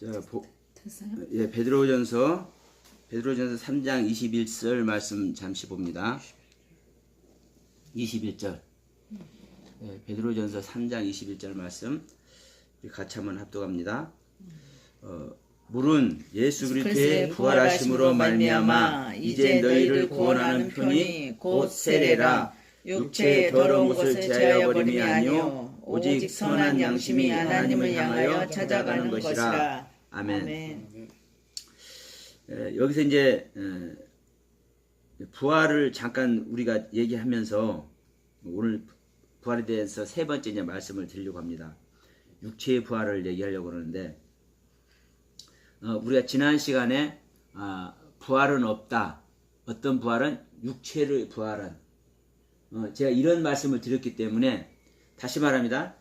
자, 됐어요? 예, 베드로전서 3장 21절 말씀 잠시 봅니다. 21절. 예, 베드로전서 3장 21절 말씀 같이 한번 합독합니다. 물은 예수 그리스도의 부활하심으로 말미암아 이제 너희를 구원하는 편이 곧 세례라. 육체의 더러운 것을 제하여 버림이 아니요 오직 선한 양심이 하나님을 향하여 찾아가는 것이라. 아멘. 여기서 이제 부활을 잠깐 우리가 얘기하면서 오늘 부활에 대해서 세 번째 이제 말씀을 드리려고 합니다. 육체의 부활을 얘기하려고 그러는데 우리가 지난 시간에 부활은 없다. 어떤 부활은 육체의 부활은 제가 이런 말씀을 드렸기 때문에 다시 말합니다.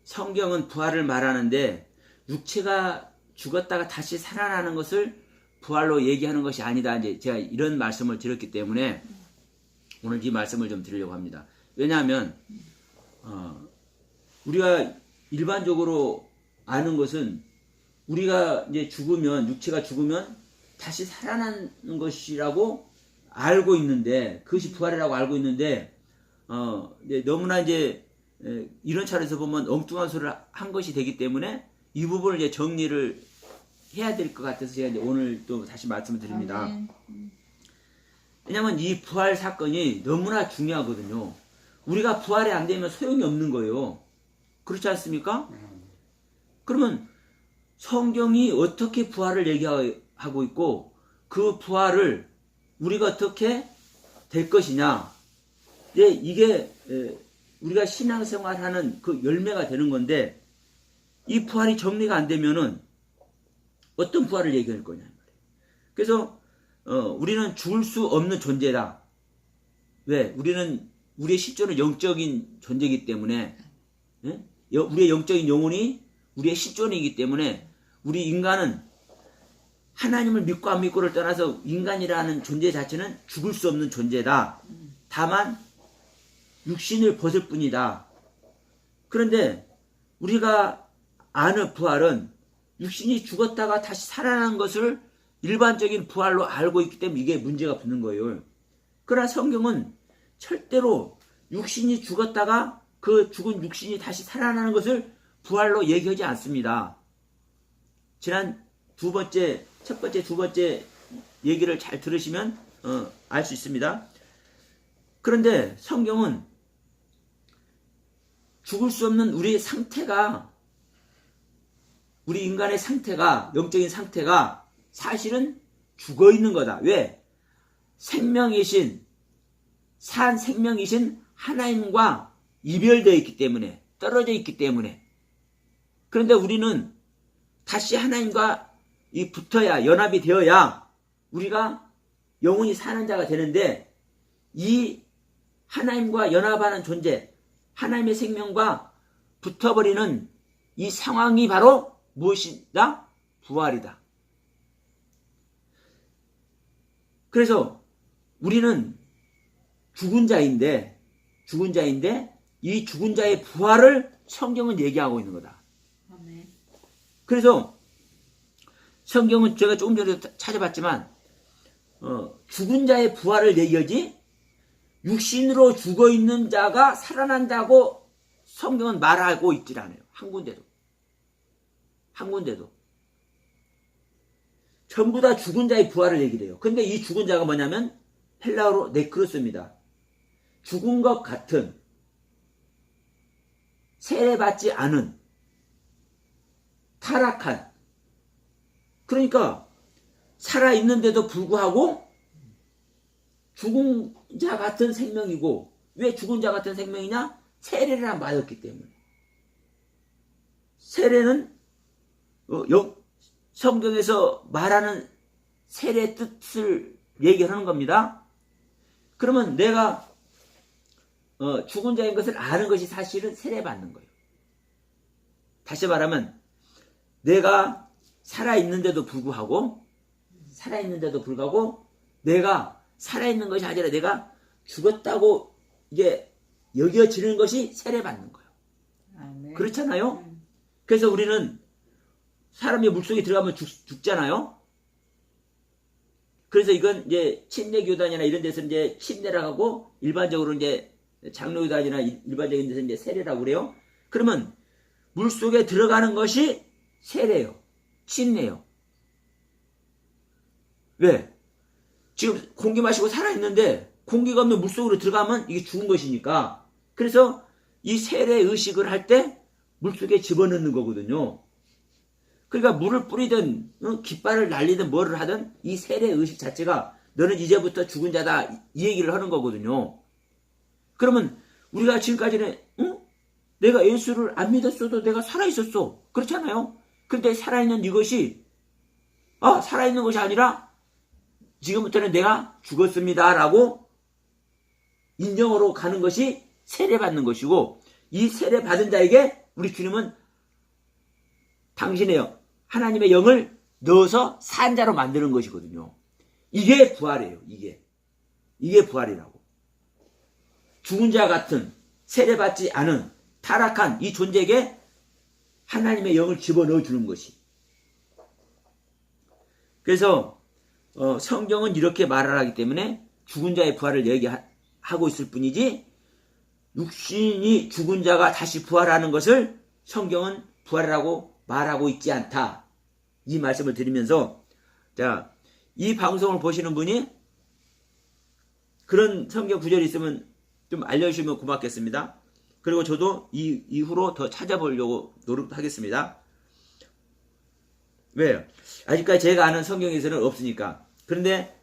성경은 부활을 말하는데 육체가 죽었다가 다시 살아나는 것을 부활로 얘기하는 것이 아니다. 이제 제가 이런 말씀을 드렸기 때문에 오늘 이 말씀을 좀 드리려고 합니다. 왜냐하면 우리가 일반적으로 아는 것은 우리가 이제 죽으면 육체가 죽으면 다시 살아나는 것이라고 알고 있는데 그것이 부활이라고 알고 있는데 너무나 이제 이런 차원에서 보면 엉뚱한 소리를 한 것이 되기 때문에 이 부분을 이제 정리를 해야 될 것 같아서 제가 이제 오늘 또 다시 말씀을 드립니다. 왜냐하면 이 부활 사건이 너무나 중요하거든요. 우리가 부활이 안 되면 소용이 없는 거예요. 그렇지 않습니까? 그러면 성경이 어떻게 부활을 얘기하고 있고 그 부활을 우리가 어떻게 될 것이냐. 이게 우리가 신앙생활하는 그 열매가 되는 건데 이 부활이 정리가 안 되면은 어떤 부활을 얘기할 거냐. 그래서 우리는 죽을 수 없는 존재다. 왜? 우리의 실존은 영적인 존재이기 때문에 우리의 영적인 영혼이 우리의 실존이기 때문에 우리 인간은 하나님을 믿고 안 믿고를 떠나서 인간이라는 존재 자체는 죽을 수 없는 존재다. 다만 육신을 벗을 뿐이다. 그런데 우리가 아는 부활은 육신이 죽었다가 다시 살아나는 것을 일반적인 부활로 알고 있기 때문에 이게 문제가 붙는 거예요. 그러나 성경은 절대로 육신이 죽었다가 그 죽은 육신이 다시 살아나는 것을 부활로 얘기하지 않습니다. 지난 첫 번째, 두 번째 얘기를 잘 들으시면 알 수 있습니다. 그런데 성경은 죽을 수 없는 우리의 상태가 우리 인간의 상태가 영적인 상태가 사실은 죽어 있는 거다. 왜? 생명이신 산 생명이신 하나님과 이별되어 있기 때문에 떨어져 있기 때문에 그런데 우리는 다시 하나님과 붙어야 연합이 되어야 우리가 영원히 사는 자가 되는데 이 하나님과 연합하는 존재 하나님의 생명과 붙어버리는 이 상황이 바로 무엇이다? 부활이다. 그래서 우리는 죽은 자인데 이 죽은 자의 부활을 성경은 얘기하고 있는 거다. 그래서 성경은 제가 조금 전에 찾아봤지만 죽은 자의 부활을 얘기하지 육신으로 죽어 있는 자가 살아난다고 성경은 말하고 있질 않아요. 한 군데도 전부 다 죽은 자의 부활을 얘기해요. 근데 이 죽은 자가 뭐냐면 헬라어로 네크로스입니다. 죽은 것 같은 세례받지 않은 타락한 그러니까 살아있는데도 불구하고 죽은 자 같은 생명이고 왜 죽은 자 같은 생명이냐? 세례를 안 받았기 때문에. 세례는 성경에서 말하는 세례의 뜻을 얘기하는 겁니다. 그러면 내가 죽은 자인 것을 아는 것이 사실은 세례받는 거예요. 다시 말하면 내가 살아있는데도 불구하고 내가 살아있는 것이 아니라 내가 죽었다고 이게 여겨지는 것이 세례받는 거예요. 그렇잖아요? 그래서 우리는 사람이 물속에 들어가면 죽잖아요. 그래서 이건 이제 침례교단이나 이런 데서 이제 침례라고 하고 일반적으로 이제 장로교단이나 일반적인 데서 이제 세례라고 그래요. 그러면 물속에 들어가는 것이 세례예요. 침례예요. 왜? 지금 공기 마시고 살아있는데 공기가 없는 물속으로 들어가면 이게 죽은 것이니까. 그래서 이 세례 의식을 할 때 물속에 집어넣는 거거든요. 그러니까 물을 뿌리든 깃발을 날리든 뭐를 하든 이 세례 의식 자체가 너는 이제부터 죽은 자다 이 얘기를 하는 거거든요. 그러면 우리가 지금까지는 내가 예수를 안 믿었어도 내가 살아있었어. 그렇잖아요. 그런데 살아있는 이것이 살아있는 것이 아니라 지금부터는 내가 죽었습니다 라고 인정으로 가는 것이 세례받는 것이고, 이 세례받은 자에게 우리 주님은 당신의 하나님의 영을 넣어서 산 자로 만드는 것이거든요. 이게 부활이에요. 이게 부활이라고. 죽은 자 같은 세례받지 않은 타락한 이 존재에게 하나님의 영을 집어넣어 주는 것이. 그래서 성경은 이렇게 말을 하기 때문에 죽은 자의 부활을 얘기하고 있을 뿐이지, 육신이 죽은 자가 다시 부활하는 것을 성경은 부활이라고 말하고 있지 않다. 이 말씀을 드리면서, 자, 이 방송을 보시는 분이 그런 성경 구절이 있으면 좀 알려주시면 고맙겠습니다. 그리고 저도 이후로 더 찾아보려고 노력하겠습니다. 왜요? 아직까지 제가 아는 성경에서는 없으니까. 그런데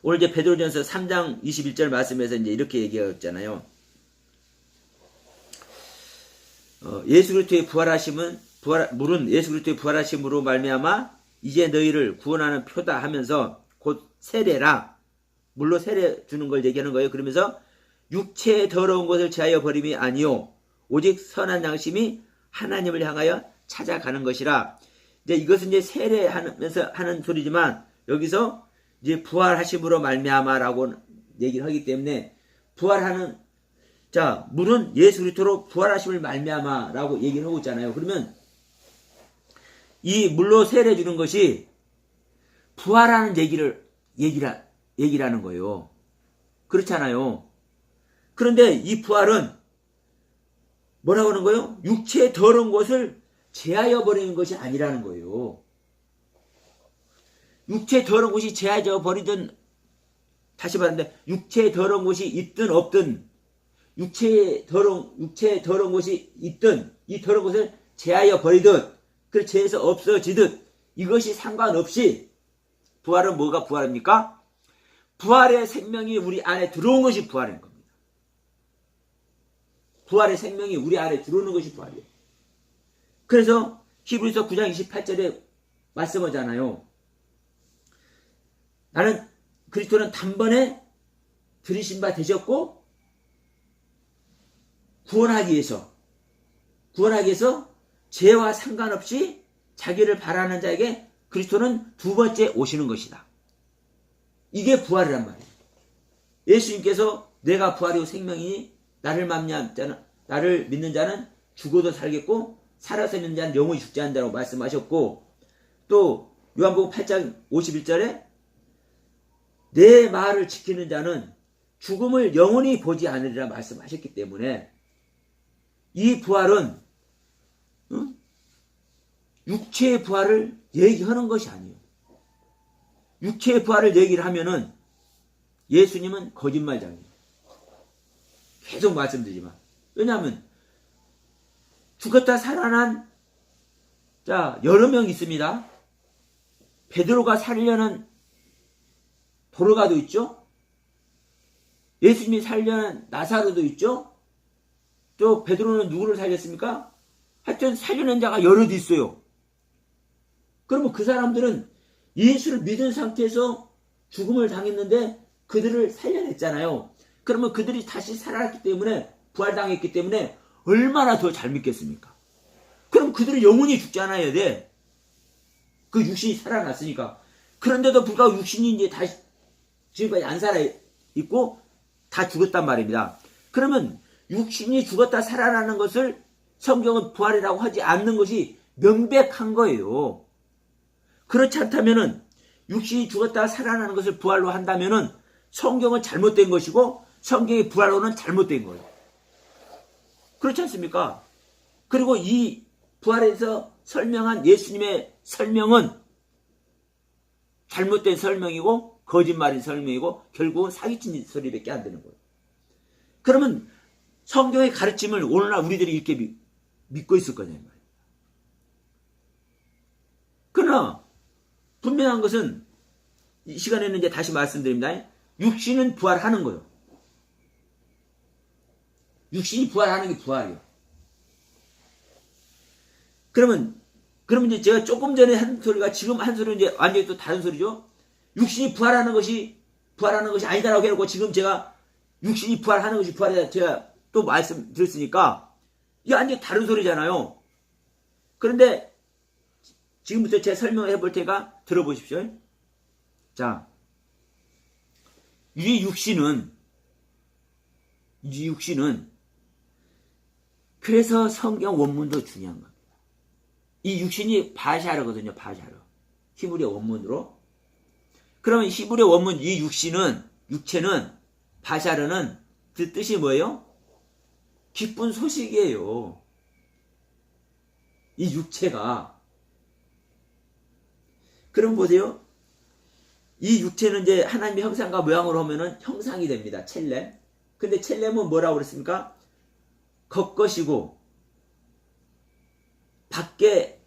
오늘 이제 베드로전서 3장 21절 말씀에서 이제 이렇게 얘기했잖아요. 예수 그리스도의 물은 예수 그리스도의 부활하심으로 말미암아 이제 너희를 구원하는 표다 하면서 곧 세례라. 물로 세례 주는 걸 얘기하는 거예요. 그러면서 육체의 더러운 것을 제하여 버림이 아니요 오직 선한 양심이 하나님을 향하여 찾아가는 것이라. 이제 이것은 이제 세례하면서 하는 소리지만 여기서 이제 부활하심으로 말미암아라고 얘기를 하기 때문에 부활하는, 자, 물은 예수 그리스도로 부활하심을 말미암아라고 얘기를 하고 있잖아요. 그러면 이 물로 세례 주는 것이 부활하는 얘기라는 거예요. 그렇잖아요. 그런데 이 부활은 뭐라고 하는 거예요? 육체의 더러운 것을 제하여 버리는 것이 아니라는 거예요. 육체의 더러운 것이 제하여 버리든, 다시 말하는데 육체의 더러운 것이 있든 없든, 육체의 더러운 것이 있든 이 더러운 것을 제하여 버리든 그 죄에서 없어지듯 이것이 상관없이 부활은 뭐가 부활입니까? 부활의 생명이 우리 안에 들어온 것이 부활인 겁니다. 부활의 생명이 우리 안에 들어오는 것이 부활이에요. 그래서 히브리서 9장 28절에 말씀하잖아요. 나는 그리스도는 단번에 들이신 바 되셨고 구원하기 위해서 죄와 상관없이 자기를 바라는 자에게 그리스도는 두 번째 오시는 것이다. 이게 부활이란 말이에요. 예수님께서 내가 부활이요 생명이니 나를 믿는 자는 죽어도 살겠고 살아서 있는 자는 영원히 죽지 않는다고 말씀하셨고, 또 요한복음 8장 51절에 내 말을 지키는 자는 죽음을 영원히 보지 않으리라 말씀하셨기 때문에 이 부활은 육체의 부활을 얘기하는 것이 아니에요. 육체의 부활을 얘기를 하면은 예수님은 거짓말장이에요. 계속 말씀드리지만. 왜냐하면 죽었다 살아난 여러 명 있습니다. 베드로가 살려는 도르가도 있죠. 예수님이 살려는 나사로도 있죠. 또 베드로는 누구를 살렸습니까? 하여튼 살려낸 자가 여럿 있어요. 그러면 그 사람들은 예수를 믿은 상태에서 죽음을 당했는데 그들을 살려냈잖아요. 그러면 그들이 다시 살아났기 때문에, 부활당했기 때문에 얼마나 더 잘 믿겠습니까? 그럼 그들은 영원히 죽지 않아야 돼. 그 육신이 살아났으니까. 그런데도 불구하고 육신이 이제 다시 지금까지 안 살아있고 다 죽었단 말입니다. 그러면 육신이 죽었다 살아나는 것을 성경은 부활이라고 하지 않는 것이 명백한 거예요. 그렇지 않다면은 육신이 죽었다가 살아나는 것을 부활로 한다면은 성경은 잘못된 것이고 성경의 부활로는 잘못된 거예요. 그렇지 않습니까? 그리고 이 부활에서 설명한 예수님의 설명은 잘못된 설명이고 거짓말인 설명이고 결국은 사기친 소리밖에 안 되는 거예요. 그러면 성경의 가르침을 오늘날 우리들이 이렇게 믿고 있을 거냐 말이에요. 그러나 분명한 것은 이 시간에는 이제 다시 말씀드립니다. 육신은 부활하는 거예요. 육신이 부활하는 게 부활이에요. 그러면 이제 제가 조금 전에 한 소리가 지금 한 소리는 이제 완전히 또 다른 소리죠. 육신이 부활하는 것이 아니다라고 해놓고 지금 제가 육신이 부활하는 것이 부활이다 제가 또 말씀드렸으니까 이게 완전히 다른 소리잖아요. 그런데 지금부터 제가 설명해 볼 테니까 들어보십시오. 자, 이 육신은 그래서 성경 원문도 중요한 겁니다. 이 육신이 바샤르거든요. 바샤르. 히브리 원문으로. 그러면 히브리 원문 이 육체는 바샤르는 그 뜻이 뭐예요? 기쁜 소식이에요. 이 육체가. 그럼 보세요. 이 육체는 이제 하나님의 형상과 모양으로 하면은 형상이 됩니다. 첼렘. 근데 첼렘은 뭐라고 그랬습니까? 겉것이고 밖에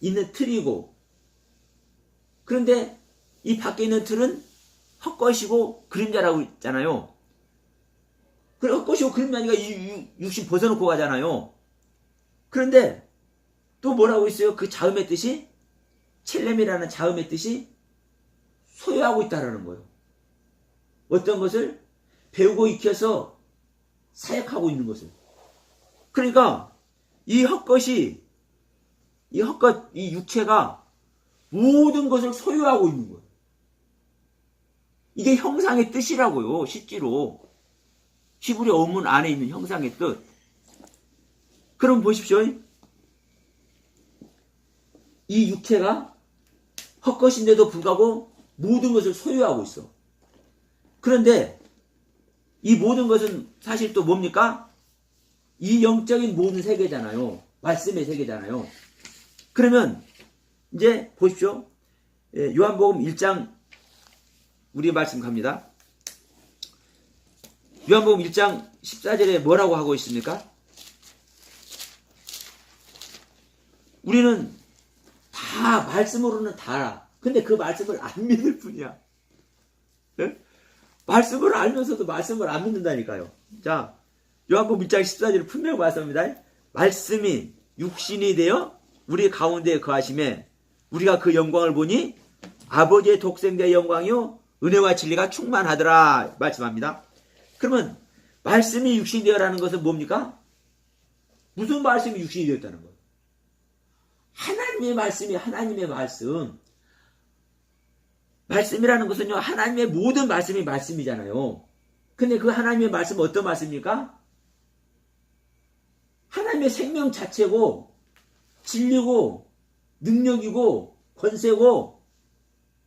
있는 틀이고, 그런데 이 밖에 있는 틀은 헛것이고 그림자라고 있잖아요. 그래 헛것이고 그림자니까 이 육신 벗어놓고 가잖아요. 그런데 또 뭐라고 있어요? 그 자음의 뜻이 첼렘이라는 자음의 뜻이 소유하고 있다라는 거예요. 어떤 것을 배우고 익혀서 사역하고 있는 것을. 그러니까 이 육체가 모든 것을 소유하고 있는 거예요. 이게 형상의 뜻이라고요. 실제로 히브리 어문 안에 있는 형상의 뜻. 그럼 보십시오. 이 육체가 헛것인데도 불구하고 모든 것을 소유하고 있어. 그런데 이 모든 것은 사실 또 뭡니까? 이 영적인 모든 세계잖아요. 말씀의 세계잖아요. 그러면 이제 보십시오. 요한복음 1장 우리 말씀 갑니다. 요한복음 1장 14절에 뭐라고 하고 있습니까? 우리는 다 말씀으로는 다 알아. 근데 그 말씀을 안 믿을 뿐이야. 네? 말씀을 알면서도 말씀을 안 믿는다니까요. 자, 요한복음 1장 14절을 분명히 말씀합니다. 말씀이 육신이 되어 우리 가운데 거하심에 우리가 그 영광을 보니 아버지의 독생자의 영광이요 은혜와 진리가 충만하더라 말씀합니다. 그러면 말씀이 육신이 되어라는 것은 뭡니까? 무슨 말씀이 육신이 되었다는 거예요? 하나님의 말씀이 하나님의 말씀. 말씀이라는 것은요 하나님의 모든 말씀이 말씀이잖아요. 근데 그 하나님의 말씀은 어떤 말씀입니까? 하나님의 생명 자체고 진리고 능력이고 권세고.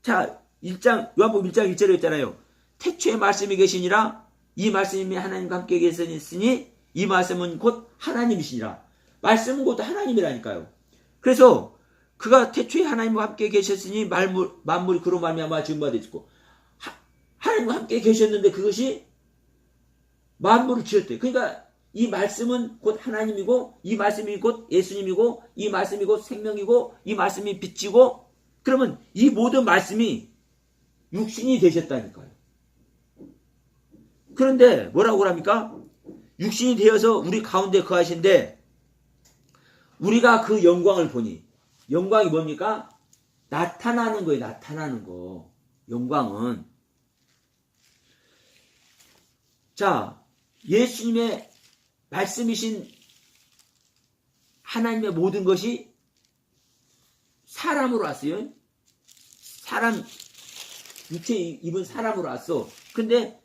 자, 요한복음 1장 1절에 있잖아요. 태초에 말씀이 계시니라 이 말씀이 하나님과 함께 계셨으니 이 말씀은 곧 하나님이시니라. 말씀은 곧 하나님이라니까요. 그래서 그가 태초에 하나님과 함께 계셨으니 만물이 그로 말미암아 지은 바 되었고, 하나님과 함께 계셨는데 그것이 만물을 지었대요. 그러니까 이 말씀은 곧 하나님이고 이 말씀이 곧 예수님이고 이 말씀이 곧 생명이고 이 말씀이 빛이고. 그러면 이 모든 말씀이 육신이 되셨다니까요. 그런데 뭐라고 합니까? 육신이 되어서 우리 가운데 거하신데 우리가 그 영광을 보니, 영광이 뭡니까? 나타나는 거예요. 나타나는 거. 영광은. 자, 예수님의 말씀이신 하나님의 모든 것이 사람으로 왔어요. 사람, 육체 입은 사람으로 왔어. 근데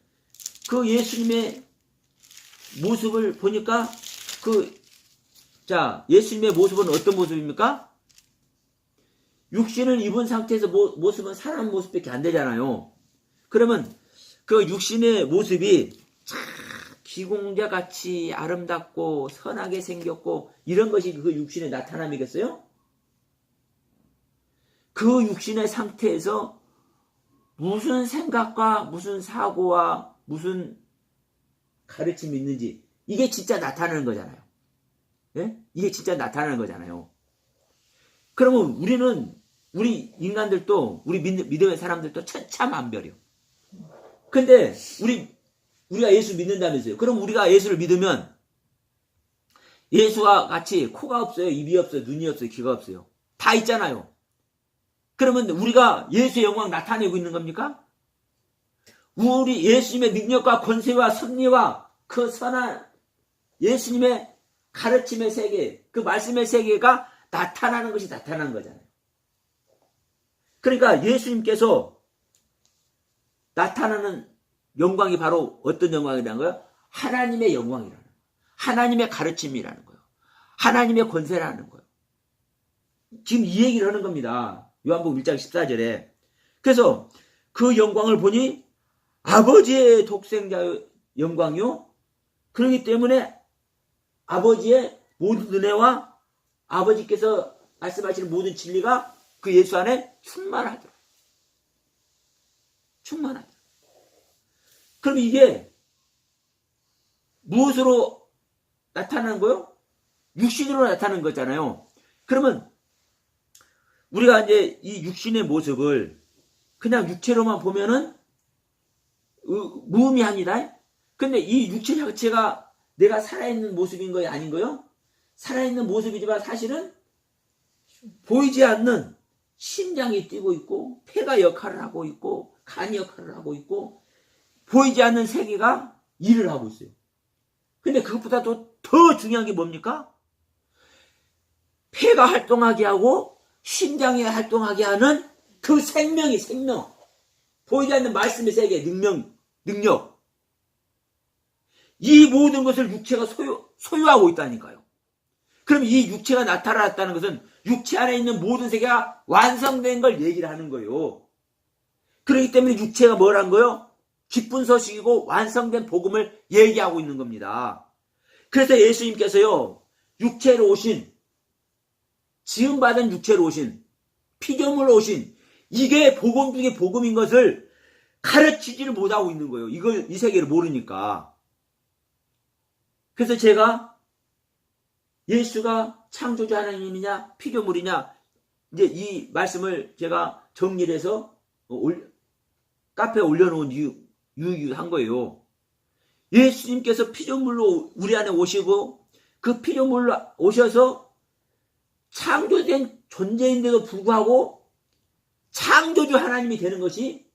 그 예수님의 모습을 보니까 예수님의 모습은 어떤 모습입니까? 육신을 입은 상태에서 모습은 사람 모습밖에 안 되잖아요. 그러면 그 육신의 모습이 참 기공자같이 아름답고 선하게 생겼고 이런 것이 그 육신의 나타남이겠어요? 그 육신의 상태에서 무슨 생각과 무슨 사고와 무슨 가르침이 있는지 이게 진짜 나타나는 거잖아요. 예? 이게 진짜 나타나는 거잖아요. 그러면 우리 인간들도 우리 믿음의 사람들도 천차만별이요. 근데 우리가 예수 믿는다면서요. 그럼 우리가 예수를 믿으면 예수와 같이 코가 없어요, 입이 없어요, 눈이 없어요, 귀가 없어요. 다 있잖아요. 그러면 우리가 예수의 영광 나타내고 있는 겁니까? 우리 예수님의 능력과 권세와 섭리와 그 선한 예수님의 가르침의 세계, 그 말씀의 세계가 나타나는 것이 나타나는 거잖아요. 그러니까 예수님께서 나타나는 영광이 바로 어떤 영광이라는 거예요? 하나님의 영광이라는 거예요. 하나님의 가르침이라는 거예요. 하나님의 권세라는 거예요. 지금 이 얘기를 하는 겁니다. 요한복음 1장 14절에. 그래서 그 영광을 보니 아버지의 독생자의 영광이요. 그렇기 때문에 아버지의 모든 은혜와 아버지께서 말씀하시는 모든 진리가 그 예수 안에 충만하더라. 충만하더라. 그럼 이게 무엇으로 나타나는 거요? 육신으로 나타나는 거잖아요. 그러면 우리가 이제 이 육신의 모습을 그냥 육체로만 보면은 무의미합니다. 근데 이 육체 자체가 내가 살아있는 모습인 거예요? 아닌 거요? 살아있는 모습이지만 사실은 보이지 않는 심장이 뛰고 있고 폐가 역할을 하고 있고 간이 역할을 하고 있고 보이지 않는 세계가 일을 하고 있어요. 근데 그것보다도 더 중요한 게 뭡니까? 폐가 활동하게 하고 심장이 활동하게 하는 그 생명. 보이지 않는 말씀의 세계, 능력. 이 모든 것을 육체가 소유하고 있다니까요. 그럼 이 육체가 나타났다는 것은 육체 안에 있는 모든 세계가 완성된 걸 얘기를 하는 거예요. 그렇기 때문에 육체가 뭐란 거예요? 기쁜 소식이고 완성된 복음을 얘기하고 있는 겁니다. 그래서 예수님께서요, 육체로 오신, 지음받은 육체로 오신, 피조물로 오신, 이게 복음 중에 복음인 것을 가르치지를 못하고 있는 거예요. 이 세계를 모르니까. 그래서 제가 예수가 창조주 하나님이냐, 피조물이냐, 이제 이 말씀을 제가 정리를 해서 카페에 올려놓은 유한 거예요. 예수님께서 피조물로 우리 안에 오시고 그 피조물로 오셔서 창조된 존재인데도 불구하고 창조주 하나님이 되는 것이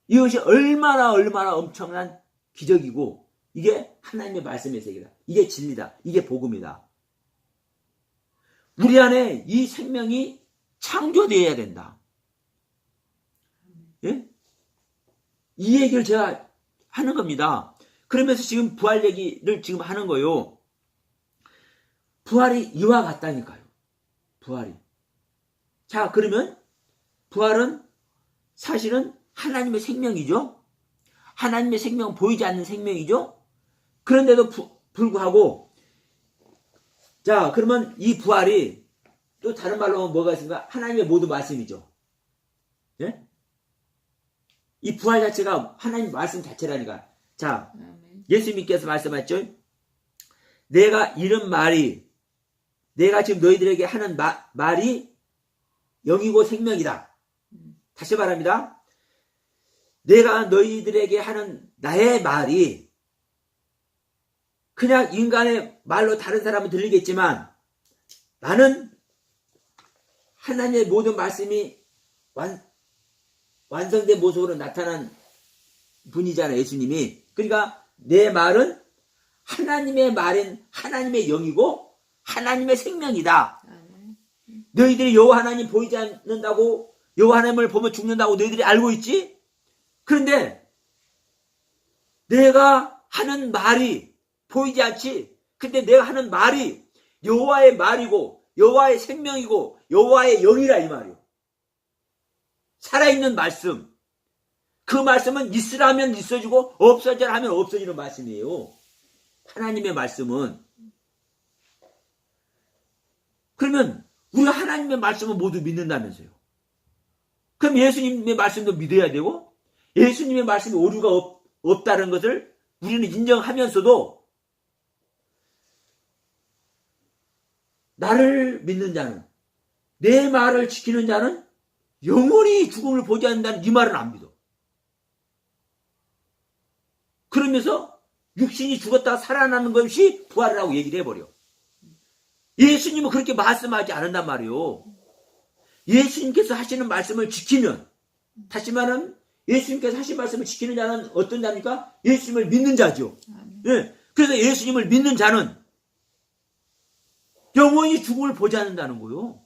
이것이 얼마나 엄청난 기적이고 이게 하나님의 말씀의 세계다. 이게 진리다. 이게 복음이다. 우리 안에 이 생명이 창조되어야 된다. 예? 이 얘기를 제가 하는 겁니다. 그러면서 지금 부활 얘기를 지금 하는 거예요. 부활이 이와 같다니까요. 부활이. 자, 그러면 부활은 사실은 하나님의 생명이죠. 하나님의 생명은 보이지 않는 생명이죠. 그런데도 불구하고 자, 그러면 이 부활이 또 다른 말로 하면 뭐가 있습니까? 하나님의 모든 말씀이죠. 예? 이 부활 자체가 하나님 말씀 자체라니까. 자, 예수님께서 말씀하셨죠. 내가 이런 말이 내가 지금 너희들에게 하는 말이 영이고 생명이다. 다시 말합니다. 내가 너희들에게 하는 나의 말이 그냥 인간의 말로 다른 사람은 들리겠지만 나는 하나님의 모든 말씀이 완성된 모습으로 나타난 분이잖아요. 예수님이. 그러니까 내 말은 하나님의 말인 하나님의 영이고 하나님의 생명이다. 너희들이 여호와 하나님 보이지 않는다고 여호와 하나님을 보면 죽는다고 너희들이 알고 있지? 그런데 내가 하는 말이 보이지 않지? 근데 내가 하는 말이 여호와의 말이고 여호와의 생명이고 여호와의 영이라 이 말이요. 살아있는 말씀. 그 말씀은 있으라면 있어지고 없어져라 하면 없어지는 말씀이에요. 하나님의 말씀은. 그러면 우리가 하나님의 말씀을 모두 믿는다면서요. 그럼 예수님의 말씀도 믿어야 되고 예수님의 말씀이 오류가 없다는 것을 우리는 인정하면서도 나를 믿는 자는, 내 말을 지키는 자는 영원히 죽음을 보지 않는다는 이 말은 안 믿어. 그러면서 육신이 죽었다가 살아나는 것이 부활이라고 얘기를 해버려. 예수님은 그렇게 말씀하지 않는단 말이에요. 예수님께서 하시는 말씀을 지키면, 다시 말하면 예수님께서 하신 말씀을 지키는 자는 어떤 자입니까? 예수님을 믿는 자죠. 예. 그래서 예수님을 믿는 자는 영원히 죽음을 보지 않는다는 거예요.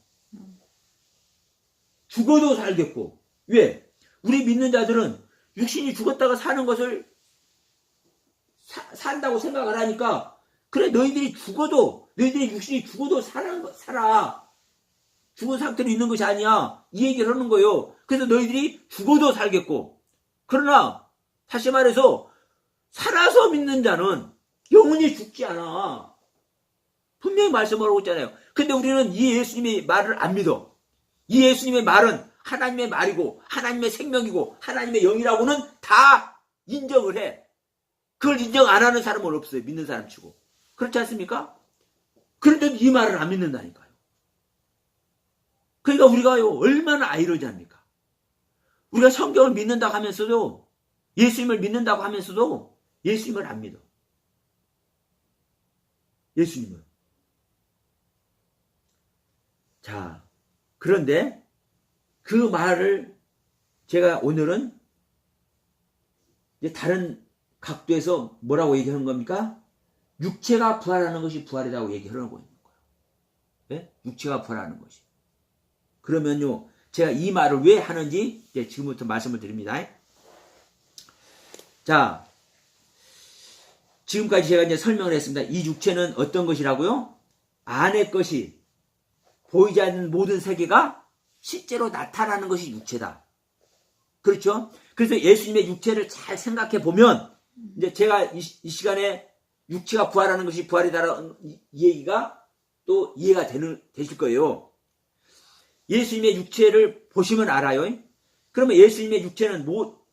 죽어도 살겠고. 왜? 우리 믿는 자들은 육신이 죽었다가 사는 것을 산다고 생각을 하니까, 그래 너희들이 죽어도, 너희들이 육신이 죽어도 살아. 죽은 상태로 있는 것이 아니야. 이 얘기를 하는 거예요. 그래서 너희들이 죽어도 살겠고, 그러나 다시 말해서 살아서 믿는 자는 영원히 죽지 않아. 분명히 말씀하고 있잖아요. 근데 우리는 이 예수님의 말을 안 믿어. 이 예수님의 말은 하나님의 말이고 하나님의 생명이고 하나님의 영이라고는 다 인정을 해. 그걸 인정 안 하는 사람은 없어요. 믿는 사람 치고. 그렇지 않습니까? 그런데도 이 말을 안 믿는다니까요. 그러니까 우리가요, 얼마나 아이러지합니까? 우리가 성경을 믿는다고 하면서도, 예수님을 믿는다고 하면서도 예수님을 안 믿어. 예수님을. 자, 그런데 그 말을 제가 오늘은 이제 다른 각도에서 뭐라고 얘기하는 겁니까? 육체가 부활하는 것이 부활이라고 얘기하려고 있는 거예요. 네? 육체가 부활하는 것이. 그러면요, 제가 이 말을 왜 하는지 이제 지금부터 말씀을 드립니다. 자, 지금까지 제가 이제 설명을 했습니다. 이 육체는 어떤 것이라고요? 안의 것이, 보이지 않는 모든 세계가 실제로 나타나는 것이 육체다. 그렇죠? 그래서 예수님의 육체를 잘 생각해 보면, 이제 제가 이 시간에 육체가 부활하는 것이 부활이다라는 이 얘기가 또 이해가 되실 거예요. 예수님의 육체를 보시면 알아요. 그러면 예수님의 육체는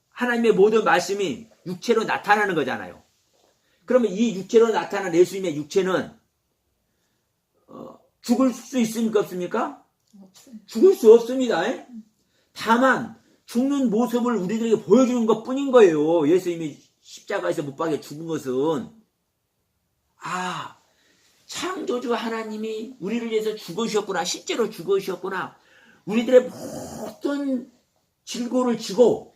하나님의 모든 말씀이 육체로 나타나는 거잖아요. 그러면 이 육체로 나타난 예수님의 육체는 죽을 수 있습니까? 없습니까? 죽을 수 없습니다. 다만 죽는 모습을 우리들에게 보여주는 것뿐인 거예요. 예수님이 십자가에서 못 박혀 죽은 것은. 창조주 하나님이 우리를 위해서 죽으셨구나. 실제로 죽으셨구나. 우리들의 모든 질고를 지고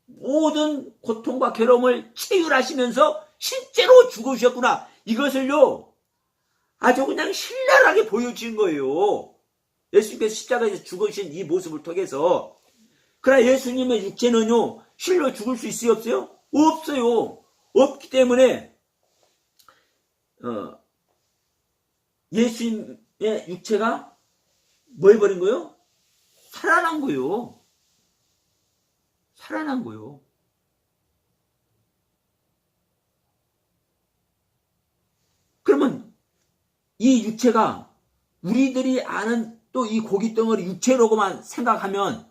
모든 고통과 괴로움을 체휼하시면서 실제로 죽으셨구나. 이것을요, 아주 그냥 신랄하게 보여준 거예요. 예수님께서 십자가에서 죽으신 이 모습을 통해서. 그러나 예수님의 육체는요, 실로 죽을 수 있어요? 없어요? 없어요. 없기 때문에 예수님의 육체가 뭐 해버린 거예요? 살아난 거예요. 살아난 거예요. 그러면 이 육체가 우리들이 아는 또 이 고깃덩어리 육체로만 생각하면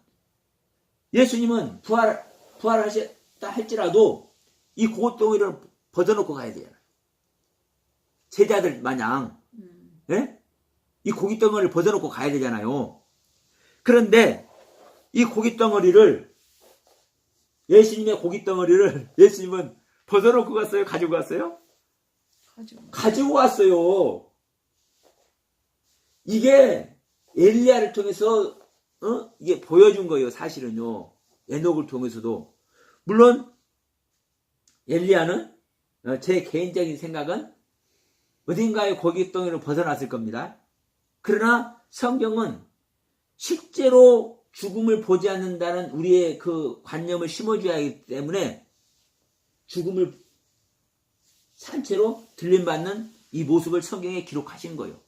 예수님은 부활하셨다 할지라도 이 고깃덩어리를 벗어놓고 가야 돼요. 제자들 마냥. 예? 이 고깃덩어리를 벗어놓고 가야 되잖아요. 그런데 이 고깃덩어리를, 예수님의 고깃덩어리를 예수님은 벗어놓고 갔어요? 가지고 갔어요? 가지고 왔어요. 이게 엘리야를 통해서 이게 보여준 거예요. 사실은요. 에녹을 통해서도. 물론 엘리야는 제 개인적인 생각은 어딘가에 고깃덩어리를 벗어났을 겁니다. 그러나 성경은 실제로 죽음을 보지 않는다는 우리의 그 관념을 심어줘야 하기 때문에 죽음을 산채로 들림받는 이 모습을 성경에 기록하신 거예요.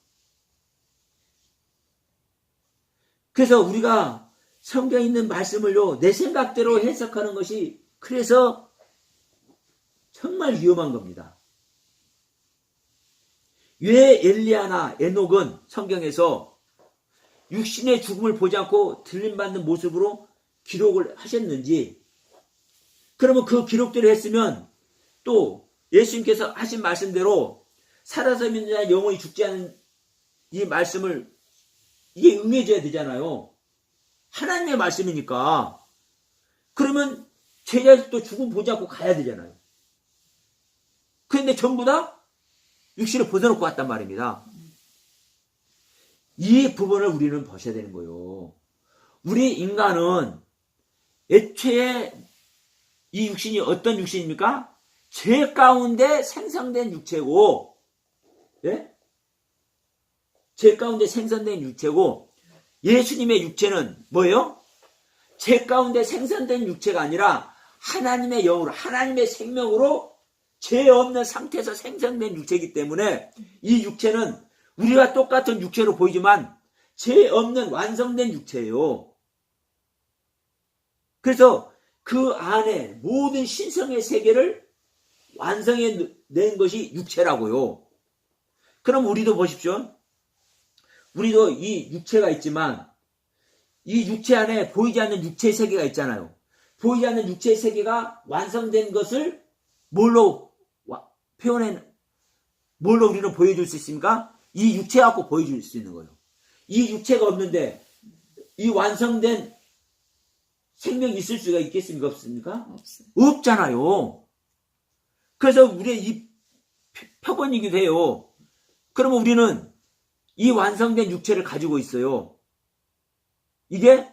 그래서 우리가 성경에 있는 말씀을요, 내 생각대로 해석하는 것이 그래서 정말 위험한 겁니다. 왜 엘리야나 에녹은 성경에서 육신의 죽음을 보지 않고 들림받는 모습으로 기록을 하셨는지, 그러면 그 기록대로 했으면 또 예수님께서 하신 말씀대로 살아서 믿는 자 영원히 죽지 않은 이 말씀을 이게 응해져야 되잖아요. 하나님의 말씀이니까. 그러면 제자들도 죽음 보지 않고 가야 되잖아요. 그런데 전부 다 육신을 벗어놓고 왔단 말입니다. 이 부분을 우리는 보셔야 되는 거예요. 우리 인간은 애초에 이 육신이 어떤 육신입니까? 죄 가운데 생성된 육체고, 예? 죄 가운데 생성된 육체고, 예수님의 육체는 뭐예요? 죄 가운데 생성된 육체가 아니라 하나님의 영으로, 하나님의 생명으로 죄 없는 상태에서 생성된 육체이기 때문에 이 육체는 우리가 똑같은 육체로 보이지만 죄 없는 완성된 육체예요. 그래서 그 안에 모든 신성의 세계를 완성해낸 것이 육체라고요. 그럼 우리도 보십시오. 우리도 이 육체가 있지만 이 육체 안에 보이지 않는 육체의 세계가 있잖아요. 보이지 않는 육체의 세계가 완성된 것을 뭘로 뭘로 우리는 보여줄 수 있습니까? 이 육체 갖고 보여줄 수 있는 거예요. 이 육체가 없는데 이 완성된 생명이 있을 수가 있겠습니까? 없습니까? 없어요. 없잖아요. 그래서 우리의 이 표본이기도 해요. 그러면 우리는 이 완성된 육체를 가지고 있어요. 이게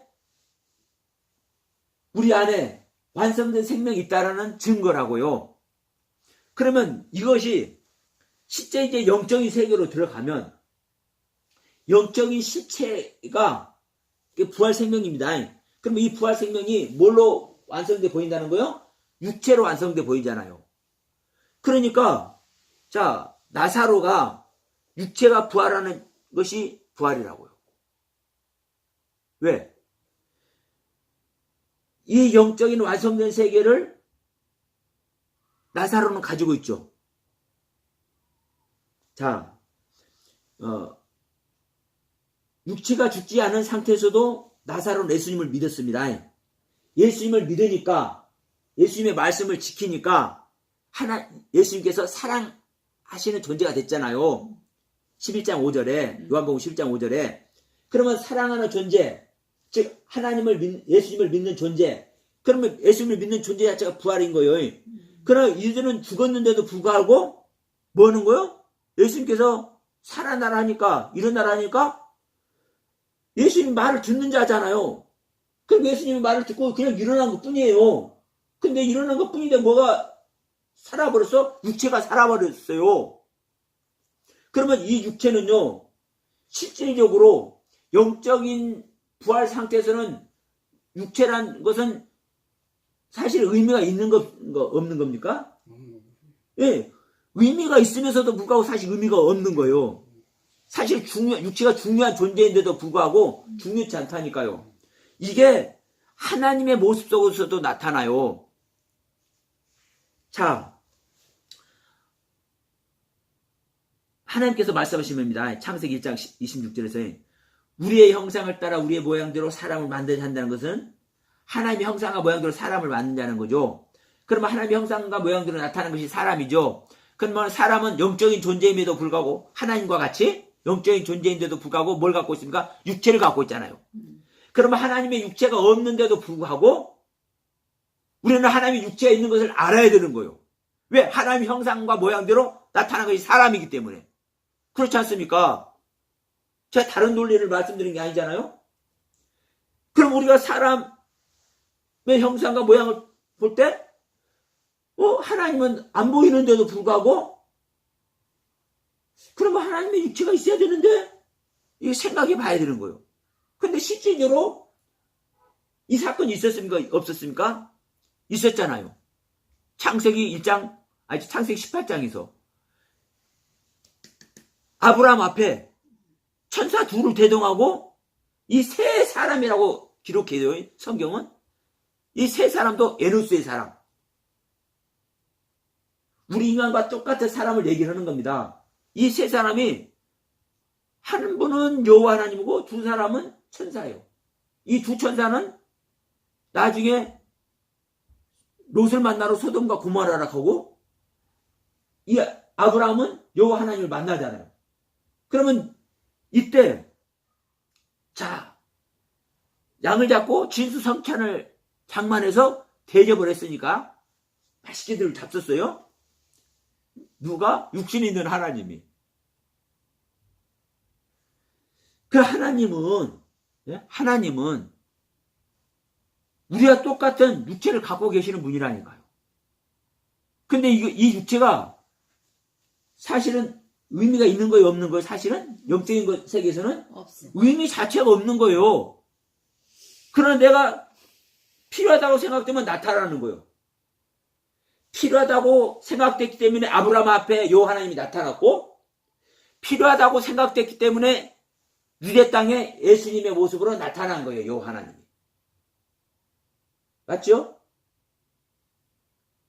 우리 안에 완성된 생명이 있다라는 증거라고요. 그러면 이것이 실제 이제 영적인 세계로 들어가면 영적인 실체가 부활 생명입니다. 그러면 이 부활 생명이 뭘로 완성돼 보인다는 거요? 육체로 완성돼 보이잖아요. 그러니까 자, 나사로가 육체가 부활하는 것이 부활이라고요. 왜? 이 영적인 완성된 세계를 나사로는 가지고 있죠. 자, 육체가 죽지 않은 상태에서도 나사로는 예수님을 믿었습니다. 예수님을 믿으니까, 예수님의 말씀을 지키니까 예수님께서 사랑하시는 존재가 됐잖아요. 11장 5절에, 요한복음 11장 5절에. 그러면 사랑하는 존재, 즉 예수님을 믿는 존재, 그러면 예수님을 믿는 존재 자체가 부활인 거예요. 그러나 이들은 죽었는데도 불구하고 뭐 하는 거예요? 예수님께서 살아나라 하니까, 일어나라 하니까 예수님 말을 듣는 자잖아요. 그럼 예수님의 말을 듣고 그냥 일어난 것 뿐이에요. 근데 일어난 것 뿐인데 뭐가 살아버렸어? 육체가 살아버렸어요. 그러면 이 육체는요, 실질적으로 영적인 부활 상태에서는 육체란 것은 사실 의미가 있는 거 없는 겁니까? 예, 의미가 있으면서도 불구하고 사실 의미가 없는 거예요. 사실 육체가 중요한 존재인데도 불구하고 중요치 않다니까요. 이게 하나님의 모습 속에서도 나타나요. 자, 하나님께서 말씀하신 겁니다. 창세기 1장 26절에서 우리의 형상을 따라 우리의 모양대로 사람을 만들자 한다는 것은 하나님의 형상과 모양대로 사람을 만든다는 거죠. 그러면 하나님의 형상과 모양대로 나타나는 것이 사람이죠. 그러면 사람은 영적인 존재임에도 불구하고 하나님과 같이 영적인 존재인데도 불구하고 뭘 갖고 있습니까? 육체를 갖고 있잖아요. 그러면 하나님의 육체가 없는데도 불구하고 우리는 하나님의 육체가 있는 것을 알아야 되는 거예요. 왜? 하나님의 형상과 모양대로 나타난 것이 사람이기 때문에. 그렇지 않습니까? 제가 다른 논리를 말씀드린 게 아니잖아요. 그럼 우리가 사람의 형상과 모양을 볼 때 하나님은 안 보이는데도 불구하고 그러면 하나님의 육체가 있어야 되는데 이거 생각해 봐야 되는 거예요. 근데 실질적으로 이 사건이 있었습니까? 없었습니까? 있었잖아요. 창세기 18장에서 아브라함 앞에 천사 둘을 대동하고 이 세 사람이라고 기록해요. 성경은. 이 세 사람도 에노스의 사람. 우리 인간과 똑같은 사람을 얘기를 하는 겁니다. 이 세 사람이 한 분은 여호와 하나님이고 두 사람은 천사예요. 이 두 천사는 나중에 롯을 만나러 소돔과 고모라라 가고 이 아브라함은 여호와 하나님을 만나잖아요. 그러면 이때 자 양을 잡고 진수성찬을 장만해서 대접을 했으니까 맛있게들 잡섰어요. 누가? 육신이 있는 하나님이. 그 하나님은 우리와 똑같은 육체를 갖고 계시는 분이라니까요. 근데 이 육체가 사실은 의미가 있는 거예요, 없는 거예요? 사실은 영적인 세계에서는 없습니다. 의미 자체가 없는 거예요. 그러나 내가 필요하다고 생각되면 나타나는 거예요. 필요하다고 생각됐기 때문에 아브라함 앞에 여호와 하나님이 나타났고, 필요하다고 생각됐기 때문에 유대 땅에 예수님의 모습으로 나타난 거예요, 여호와 하나님이. 맞죠?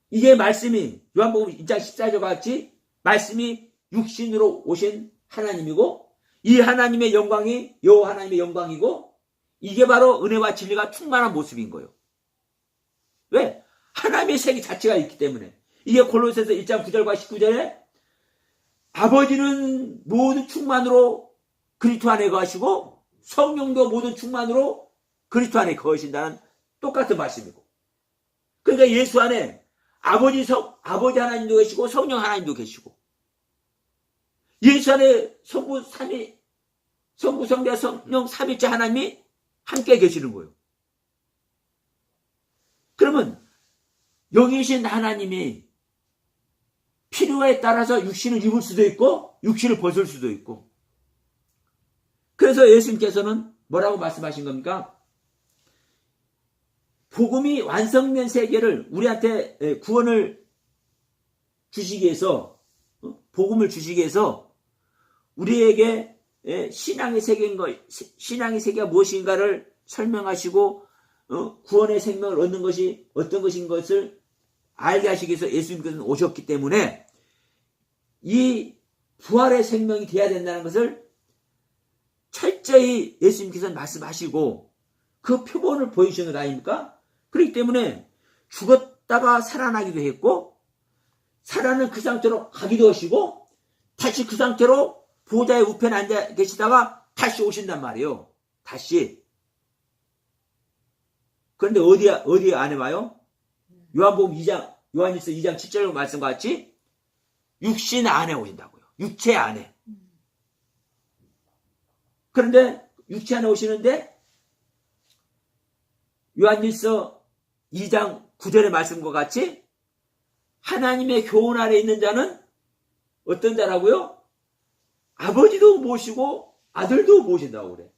이게 말씀이 요한복음 1장 14절과 같이 말씀이 육신으로 오신 하나님이고, 이 하나님의 영광이 여호와 하나님의 영광이고, 이게 바로 은혜와 진리가 충만한 모습인 거예요. 왜? 하나님의 세계 자체가 있기 때문에. 이게 골로새서 1장 9절과 19절에 아버지는 모든 충만으로 그리스도 안에 거하시고 성령도 모든 충만으로 그리스도 안에 거하신다는 똑같은 말씀이고. 그러니까 예수 안에 아버지 하나님도 계시고 성령 하나님도 계시고, 예수 안에 성부 성자 성령 삼위일체 하나님이 함께 계시는 거예요. 그러면 영이신 하나님이 필요에 따라서 육신을 입을 수도 있고 육신을 벗을 수도 있고, 그래서 예수님께서는 뭐라고 말씀하신 겁니까? 복음이 완성된 세계를 우리한테 구원을 주시기 위해서, 복음을 주시기 위해서 우리에게 신앙의 세계가 무엇인가를 설명하시고 구원의 생명을 얻는 것이 어떤 것인 것을 알게 하시기 위해서 예수님께서는 오셨기 때문에 이 부활의 생명이 되어야 된다는 것을 철저히 예수님께서는 말씀하시고 그 표본을 보여주시는 것 아닙니까? 그렇기 때문에 죽었다가 살아나기도 했고, 살아는 그 상태로 가기도 하시고, 다시 그 상태로 보좌의 우편에 앉아 계시다가 다시 오신단 말이에요. 다시. 그런데 어디 안에 와요? 요한일서 2장 7절 말씀과 같이 육신 안에 오신다고요. 육체 안에. 그런데 육체 안에 오시는데 요한일서 2장 9절의 말씀과 같이 하나님의 교훈 아래 있는 자는 어떤 자라고요? 아버지도 모시고 아들도 모신다고 그래.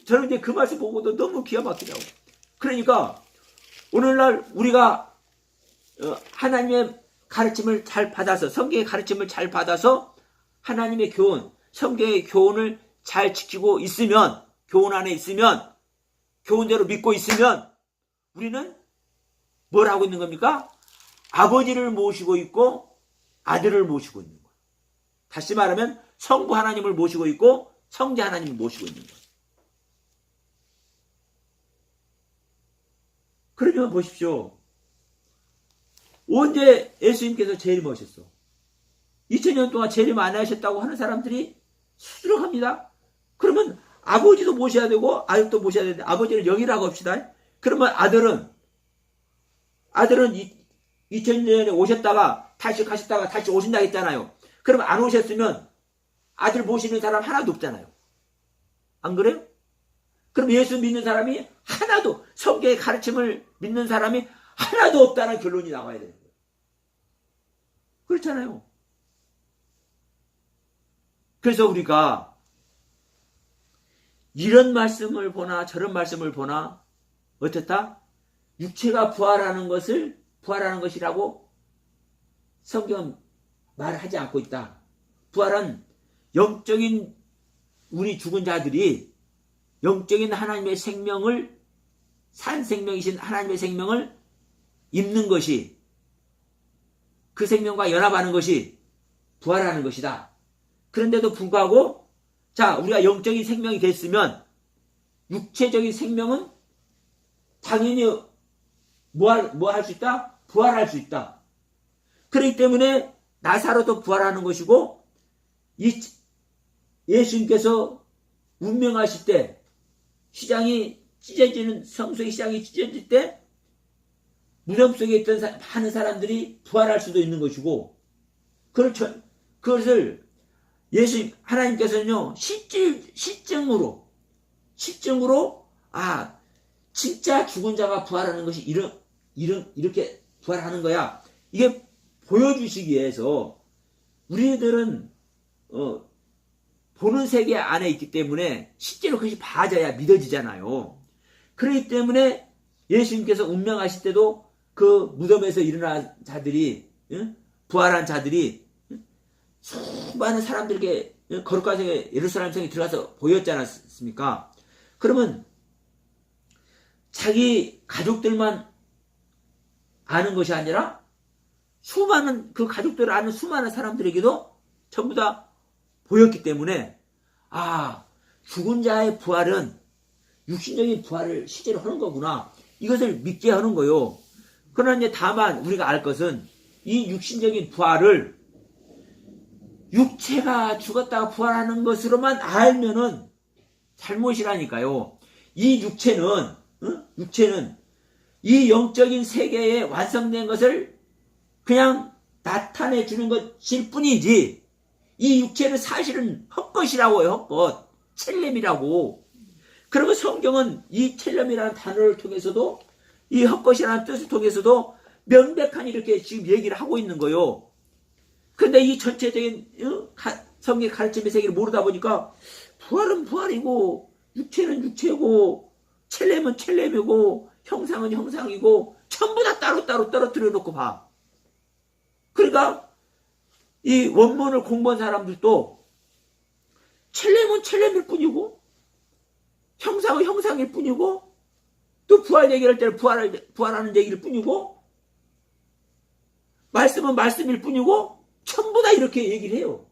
저는 이제 그 말씀 보고도 너무 기가 막히더라고. 그러니까 오늘날 우리가 하나님의 가르침을 잘 받아서, 성경의 가르침을 잘 받아서 하나님의 교훈, 성경의 교훈을 잘 지키고 있으면, 교훈 안에 있으면, 교훈대로 믿고 있으면 우리는 뭘 하고 있는 겁니까? 아버지를 모시고 있고 아들을 모시고 있는 거예요. 다시 말하면 성부 하나님을 모시고 있고 성자 하나님을 모시고 있는 거예요. 그러면 보십시오. 언제 예수님께서 재림하셨어? 2000년 동안 재림 안 하셨다고 하는 사람들이 수두룩합니다. 그러면 아버지도 모셔야 되고 아들도 모셔야 되는데, 아버지를 영이라고 합시다. 그러면 아들은 2000년에 오셨다가 다시 가셨다가 다시 오신다 했잖아요. 그러면 안 오셨으면 아들 모시는 사람 하나도 없잖아요. 안 그래요? 그럼 예수 믿는 사람이 하나도, 성경의 가르침을 믿는 사람이 하나도 없다는 결론이 나와야 되는 거예요. 그렇잖아요. 그래서 우리가 이런 말씀을 보나 저런 말씀을 보나 어떻다? 육체가 부활하는 것이라고 성경은 말하지 않고 있다. 부활은 영적인 우리 죽은 자들이 영적인 하나님의 생명을, 산 생명이신 하나님의 생명을 입는 것이, 그 생명과 연합하는 것이 부활하는 것이다. 그런데도 불구하고 자, 우리가 영적인 생명이 됐으면 육체적인 생명은 당연히 뭐 할 수 있다? 부활할 수 있다. 그렇기 때문에 나사로도 부활하는 것이고, 이 예수님께서 운명하실 때 시장이 찢어지는, 성소의 시장이 찢어질 때 무덤 속에 있던 많은 사람들이 부활할 수도 있는 것이고, 그것을 하나님께서는요, 실증으로, 진짜 죽은 자가 부활하는 것이 이렇게 부활하는 거야. 이게 보여주시기 위해서 우리들은, 보는 세계 안에 있기 때문에 실제로 그것이 봐져야 믿어지잖아요. 그렇기 때문에 예수님께서 운명하실 때도 그 무덤에서 일어난 자들이, 부활한 자들이 수많은 사람들에게 거룩한 성에, 예루살렘 성에 들어가서 보였지 않았습니까? 그러면 자기 가족들만 아는 것이 아니라 수많은, 그 가족들을 아는 수많은 사람들에게도 전부 다 보였기 때문에, 죽은 자의 부활은 육신적인 부활을 실제로 하는 거구나, 이것을 믿게 하는 거요. 그러나 이제 다만 우리가 알 것은, 이 육신적인 부활을 육체가 죽었다가 부활하는 것으로만 알면은 잘못이라니까요. 이 육체는 이 영적인 세계에 완성된 것을 그냥 나타내 주는 것일 뿐이지, 이 육체는 사실은 헛것이라고 해요. 헛것, 첼렘이라고. 그리고 성경은 이 첼렘이라는 단어를 통해서도, 이 헛것이라는 뜻을 통해서도 명백하게 이렇게 지금 얘기를 하고 있는 거요. 그런데 이 전체적인 성경 가르침의 세계를 모르다 보니까 부활은 부활이고, 육체는 육체고, 첼렘은 첼렘이고, 형상은 형상이고, 전부 다 따로따로 떨어뜨려 놓고 봐. 그러니까 이 원문을 공부한 사람들도 첼렘은 첼렘일 뿐이고, 형상은 형상일 뿐이고, 또 부활 얘기할 때는 부활하는 얘기일 뿐이고, 말씀은 말씀일 뿐이고, 전부 다 이렇게 얘기를 해요.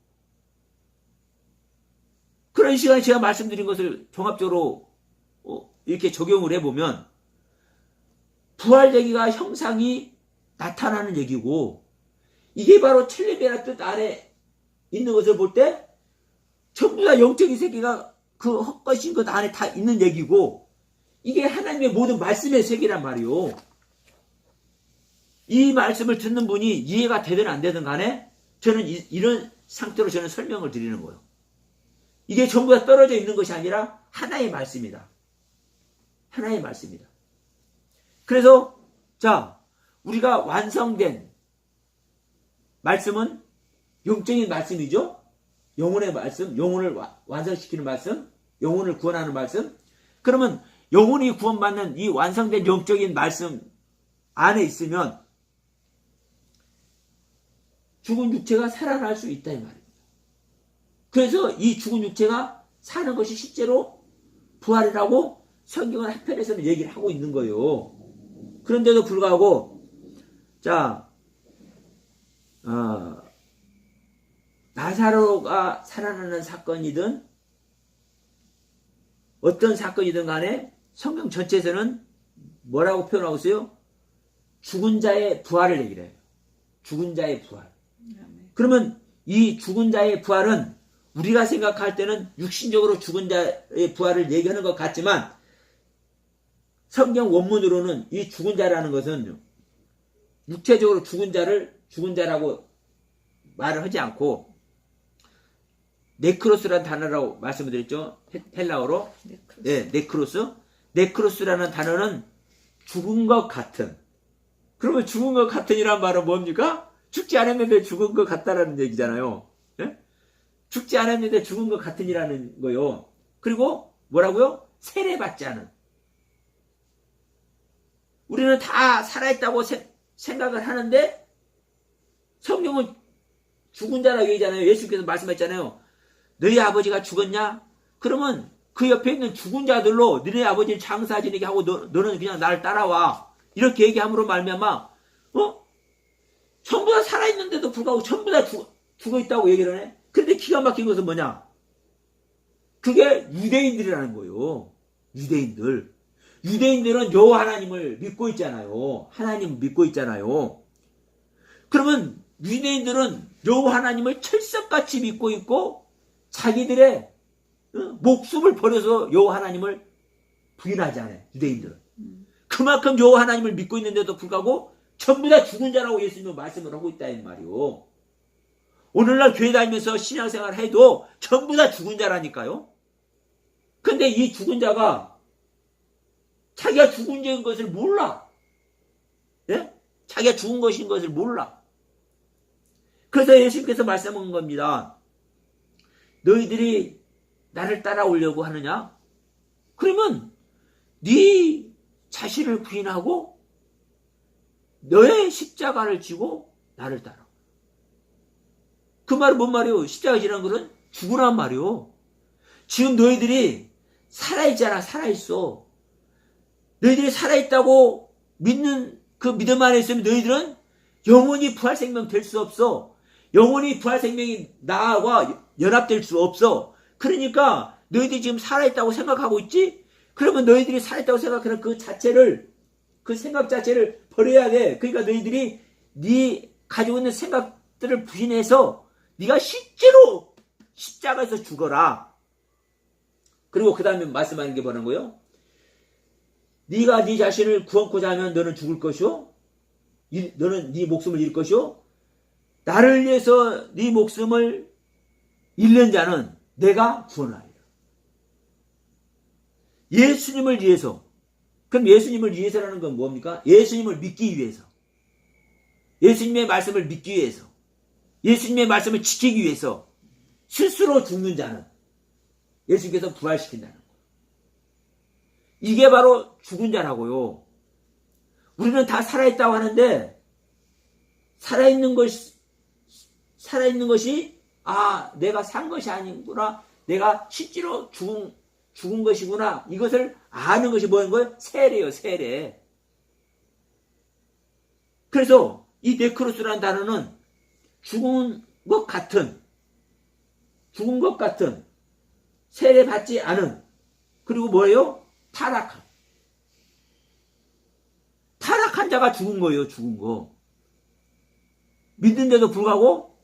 그런 시간에 제가 말씀드린 것을 종합적으로 이렇게 적용을 해보면, 부활 얘기가 형상이 나타나는 얘기고, 이게 바로 첼렘이라는 뜻 안에 있는 것을 볼 때 전부 다 영적인 세계가 그 헛것인 것 안에 다 있는 얘기고, 이게 하나님의 모든 말씀의 세계란 말이요. 이 말씀을 듣는 분이 이해가 되든 안 되든 간에 저는 이런 상태로 저는 설명을 드리는 거예요. 이게 전부 다 떨어져 있는 것이 아니라 하나의 말씀이다. 하나의 말씀이다. 그래서 자, 우리가 완성된 말씀은 영적인 말씀이죠. 영혼의 말씀, 영혼을 완성시키는 말씀, 영혼을 구원하는 말씀. 그러면 영혼이 구원받는 이 완성된 영적인 말씀 안에 있으면 죽은 육체가 살아날 수 있다, 이 말입니다. 그래서 이 죽은 육체가 사는 것이 실제로 부활이라고 성경은 한편에서는 얘기를 하고 있는 거예요. 그런데도 불구하고, 자, 나사로가 살아나는 사건이든 어떤 사건이든 간에 성경 전체에서는 뭐라고 표현하고 있어요? 죽은 자의 부활을 얘기를 해요. 죽은 자의 부활. 그러면 이 죽은 자의 부활은 우리가 생각할 때는 육신적으로 죽은 자의 부활을 얘기하는 것 같지만, 성경 원문으로는 이 죽은 자라는 것은 육체적으로 죽은 자라고 말을 하지 않고, 네크로스라는 단어라고 말씀을 드렸죠. 헬라어로. 네, 네크로스라는 단어는 죽은 것 같은. 그러면 죽은 것 같은이란 말은 뭡니까? 죽지 않았는데 죽은 것 같다라는 얘기잖아요. 네? 죽지 않았는데 죽은 것 같은이라는 거요. 그리고 뭐라고요? 세례받지 않은. 우리는 다 살아있다고 생각을 하는데, 성경은 죽은 자라고 얘기하잖아요. 예수께서 말씀했잖아요. 너희 아버지가 죽었냐? 그러면 그 옆에 있는 죽은 자들로 너네 아버지는 장사 지내게 하고 너는 그냥 나를 따라와. 이렇게 얘기함으로 말미암아 전부 다 살아있는데도 불구하고 전부 다 죽어있다고 얘기를 하네. 그런데 기가 막힌 것은 뭐냐? 그게 유대인들이라는 거예요. 유대인들은 여호와 하나님을 믿고 있잖아요. 하나님 믿고 있잖아요. 그러면 유대인들은 여호와 하나님을 철석같이 믿고 있고 자기들의 목숨을 버려서 여호와 하나님을 부인하지 않아요. 유대인들은. 그만큼 여호와 하나님을 믿고 있는데도 불구하고 전부 다 죽은 자라고 예수님은 말씀을 하고 있다 이 말이요. 오늘날 교회 다니면서 신앙생활 해도 전부 다 죽은 자라니까요. 근데 이 죽은 자가 자기가 죽은 것을 몰라. 예? 자기가 죽은 것인 것을 몰라. 그래서 예수님께서 말씀한 겁니다. 너희들이 나를 따라오려고 하느냐? 그러면 네 자신을 부인하고 너의 십자가를 지고 나를 따라. 그 말은 뭔 말이요? 십자가 지라는 것은 죽으란 말이요. 지금 너희들이 살아있잖아. 살아있어. 너희들이 살아있다고 믿는 그 믿음 안에 있으면 너희들은 영원히 부활생명 될 수 없어. 영원히 부활생명이 나와 연합될 수 없어. 그러니까 너희들이 지금 살아있다고 생각하고 있지? 그러면 너희들이 살아있다고 생각하는 그 자체를, 그 생각 자체를 버려야 돼. 그러니까 너희들이 네 가지고 있는 생각들을 부인해서 네가 실제로 십자가에서 죽어라. 그리고 그 다음에 말씀하는 게 뭐라는 거예요? 네가 네 자신을 구원코자 하면 너는 죽을 것이요. 너는 네 목숨을 잃을 것이요. 나를 위해서 네 목숨을 잃는 자는 내가 구원하리라. 예수님을 위해서. 그럼 예수님을 위해서라는 건 뭡니까? 예수님을 믿기 위해서. 예수님의 말씀을 믿기 위해서. 예수님의 말씀을 지키기 위해서 스스로 죽는 자는 예수님께서 부활시킨다는 거예요. 이게 바로 죽은 자라고요. 우리는 다 살아있다고 하는데 살아있는 것이 내가 산 것이 아니구나. 내가 실제로 죽은 것이구나. 이것을 아는 것이 뭐인 거예요? 세례예요. 세례. 그래서 이 네크로스라는 단어는 죽은 것 같은 세례 받지 않은, 그리고 뭐예요? 타락한 자가 죽은 거예요. 죽은 거. 믿는데도 불구하고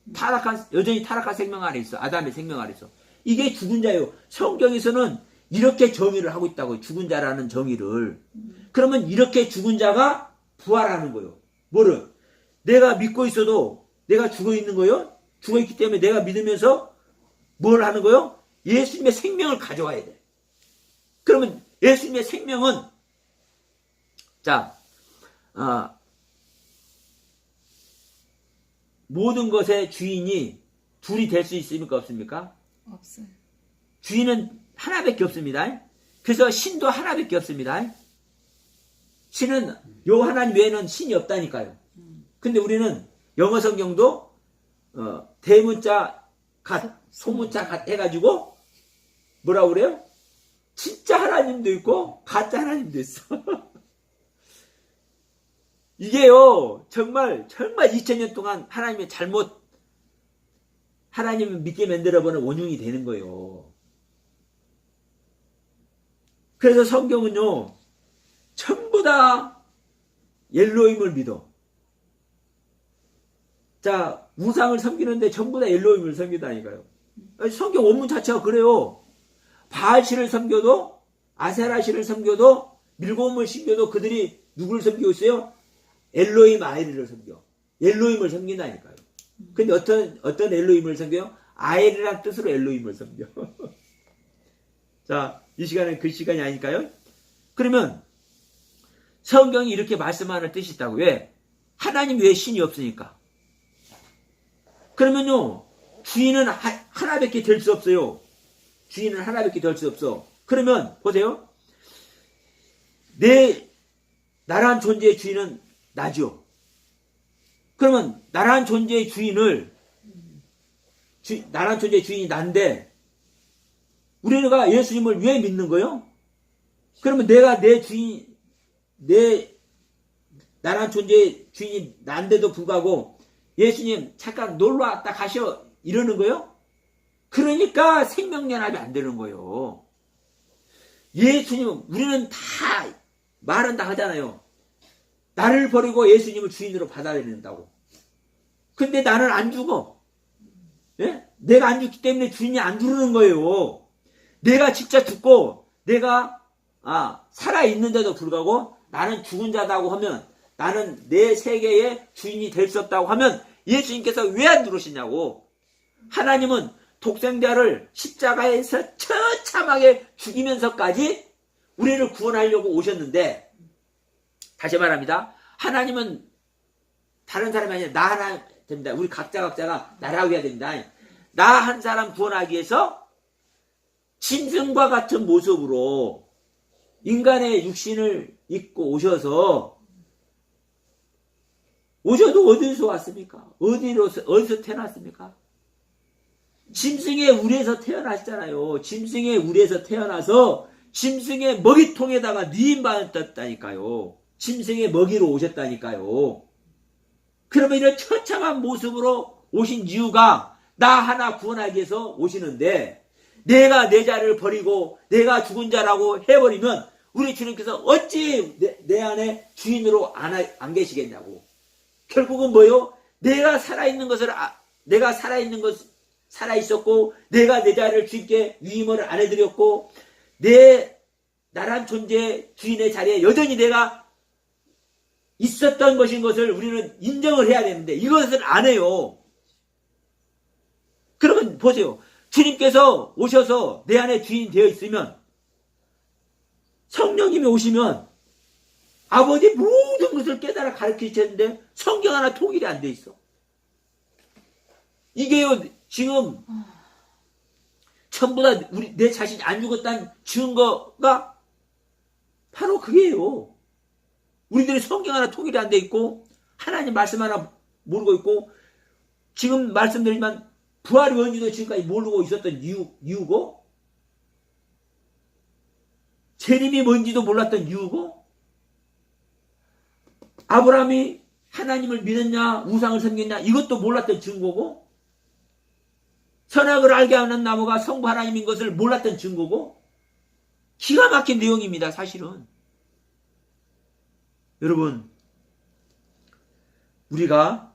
여전히 타락한 생명 안에 있어. 아담의 생명 안에 있어. 이게 죽은 자예요. 성경에서는 이렇게 정의를 하고 있다고요. 죽은 자라는 정의를. 그러면 이렇게 죽은 자가 부활하는 거예요. 뭐를? 내가 믿고 있어도 내가 죽어 있는 거예요. 죽어 있기 때문에 내가 믿으면서 뭘 하는 거예요? 예수님의 생명을 가져와야 돼. 그러면 예수님의 생명은 모든 것의 주인이 둘이 될 수 있습니까? 없습니까? 없어요. 주인은 하나밖에 없습니다. 그래서 신도 하나밖에 없습니다. 신은 요 하나님 외에는 신이 없다니까요. 근데 우리는 영어 성경도 대문자 갓, 소문자 갓 해가지고 뭐라고 그래요? 진짜 하나님도 있고 가짜 하나님도 있어. 이게요, 정말 2000년 동안 하나님을 믿게 만들어보는 원흉이 되는 거예요. 그래서 성경은요, 전부 다 엘로힘을 믿어. 자, 우상을 섬기는데 전부 다 엘로힘을 섬기다니까요. 성경 원문 자체가 그래요. 바알신을 섬겨도, 아세라신을 섬겨도, 밀고음을 섬겨도 그들이 누구를 섬기고 있어요? 엘로힘 아에르를 섬겨. 엘로힘을 섬긴다니까요. 근데 어떤 엘로힘을 섬겨요? 아에르란 뜻으로 엘로힘을 섬겨. 자, 이 시간은 그 시간이 아닐까요? 그러면 성경이 이렇게 말씀하는 뜻이 있다고. 왜? 하나님 외에 신이 없으니까. 그러면요, 주인은 하나밖에 될 수 없어요. 주인은 하나밖에 될 수 없어. 그러면 보세요. 나란 존재의 주인은 나죠. 그러면 나란 존재의 주인이 난데 우리가 예수님을 왜 믿는 거요? 그러면 내가 내 주인, 나란 존재의 주인이 난데도 불구하고 예수님 잠깐 놀러 왔다 가셔 이러는 거요? 그러니까 생명연합이 안 되는 거예요. 예수님은 우리는 다 말은 다 하잖아요. 나를 버리고 예수님을 주인으로 받아야 된다고. 근데 나는 안 죽어. 예? 내가 안 죽기 때문에 주인이 안 부르는 거예요. 내가 진짜 죽고 내가 살아있는데도 불구하고 나는 죽은 자다고 하면, 나는 내 세계의 주인이 될 수 없다고 하면 예수님께서 왜 안 들어오시냐고. 하나님은 독생자를 십자가에서 처참하게 죽이면서까지 우리를 구원하려고 오셨는데, 다시 말합니다. 하나님은 다른 사람이 아니라 나 하나 됩니다. 우리 각자가 나라고 해야 됩니다. 나 한 사람 구원하기 위해서 짐승과 같은 모습으로 인간의 육신을 입고 오셔도 어디서 왔습니까? 어디서 태어났습니까? 짐승의 우리에서 태어났잖아요. 짐승의 우리에서 태어나서 짐승의 먹이통에다가 누임받았다니까요. 짐승의 먹이로 오셨다니까요. 그러면 이런 처참한 모습으로 오신 이유가 나 하나 구원하기 위해서 오시는데, 내가 내 자를 버리고 내가 죽은 자라고 해버리면 우리 주님께서 어찌 내 안에 주인으로 안 계시겠냐고. 결국은 뭐요? 내가 살아있는 것 살아있었고 내가 내 자를 주님께 위임을 안 해드렸고 나란 존재 주인의 자리에 여전히 내가 있었던 것인 것을 우리는 인정을 해야 되는데 이것을 안 해요. 그러면 보세요. 주님께서 오셔서 내 안에 주인 되어 있으면, 성령님이 오시면 아버지 모든 것을 깨달아 가르치셨는데 성경 하나 통일이 안 돼 있어. 이게요, 지금 전부 다 내 자신이 안 죽었다는 증거가 바로 그게요. 우리들이 성경 하나 통일이 안 돼 있고 하나님 말씀 하나 모르고 있고, 지금 말씀드리지만 부활이 뭔지도 지금까지 모르고 있었던 이유고, 재림이 뭔지도 몰랐던 이유고, 아브라함이 하나님을 믿었냐 우상을 섬겼냐 이것도 몰랐던 증거고, 선악을 알게 하는 나무가 성부 하나님인 것을 몰랐던 증거고, 기가 막힌 내용입니다. 사실은 여러분, 우리가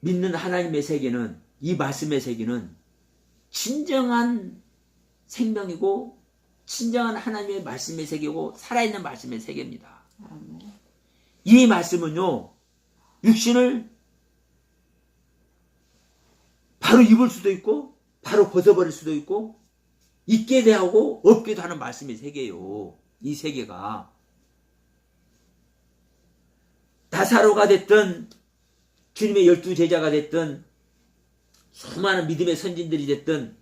믿는 하나님의 세계는, 이 말씀의 세계는 진정한 생명이고 진정한 하나님의 말씀의 세계고 살아있는 말씀의 세계입니다. 이 말씀은요, 육신을 바로 입을 수도 있고 바로 벗어버릴 수도 있고 있게 대하고 없기도 하는 말씀의 세계예요. 이 세계가 나사로가 됐든 주님의 12제자가 됐든 수많은 믿음의 선진들이 됐든